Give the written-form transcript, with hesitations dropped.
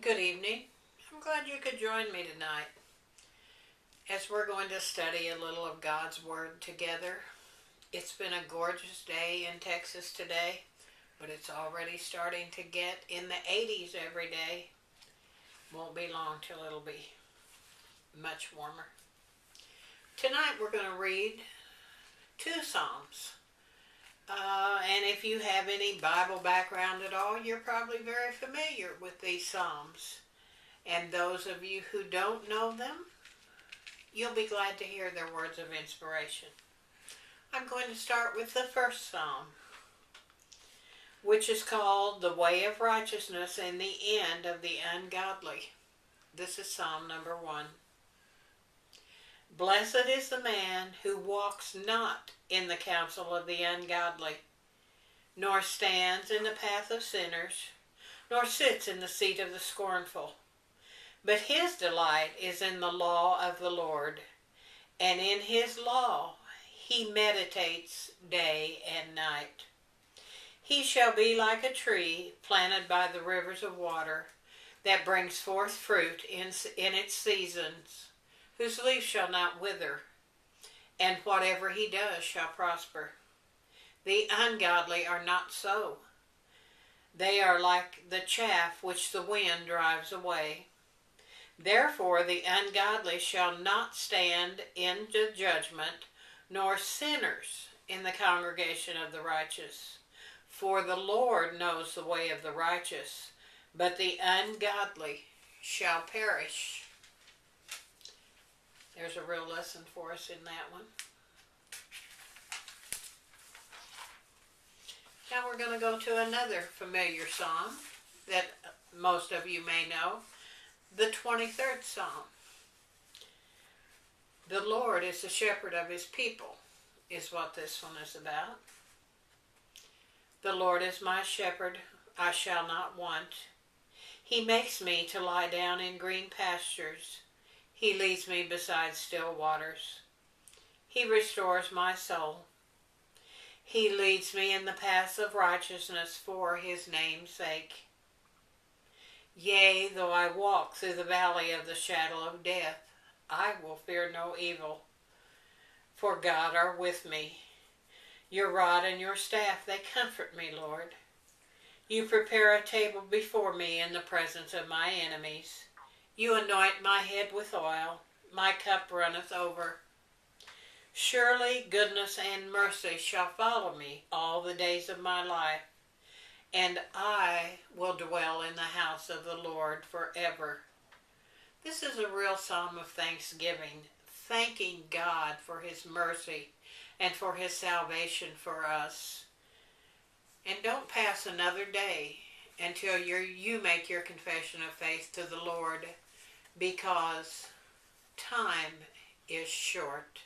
Good evening. I'm glad you could join me tonight as we're going to study a little of God's Word together. It's been a gorgeous day in Texas today, but it's already starting to get in the 80s every day. Won't be long till it'll be much warmer. Tonight we're going to read two Psalms. And if you have any Bible background at all, you're probably very familiar with these Psalms. And those of you who don't know them, you'll be glad to hear their words of inspiration. I'm going to start with the first Psalm, which is called The Way of Righteousness and the End of the Ungodly. This is Psalm number 1. Blessed is the man who walks not in the counsel of the ungodly, nor stands in the path of sinners, nor sits in the seat of the scornful. But his delight is in the law of the Lord, and in his law he meditates day and night. He shall be like a tree planted by the rivers of water, that brings forth fruit in its seasons, whose leaf shall not wither, and whatever he does shall prosper. The ungodly are not so. They are like the chaff which the wind drives away. Therefore the ungodly shall not stand in the judgment, nor sinners in the congregation of the righteous. For the Lord knows the way of the righteous, but the ungodly shall perish. There's a real lesson for us in that one. Now we're going to go to another familiar psalm that most of you may know, the 23rd Psalm. The Lord is the shepherd of his people, is what this one is about. The Lord is my shepherd, I shall not want. He makes me to lie down in green pastures. He leads me beside still waters. He restores my soul. He leads me in the paths of righteousness for his name's sake. Yea, though I walk through the valley of the shadow of death, I will fear no evil, for God are with me. Your rod and your staff, they comfort me, Lord. You prepare a table before me in the presence of my enemies. You anoint my head with oil, my cup runneth over. Surely goodness and mercy shall follow me all the days of my life, and I will dwell in the house of the Lord forever. This is a real psalm of thanksgiving, thanking God for his mercy and for his salvation for us. And don't pass another day until you make your confession of faith to the Lord, because time is short.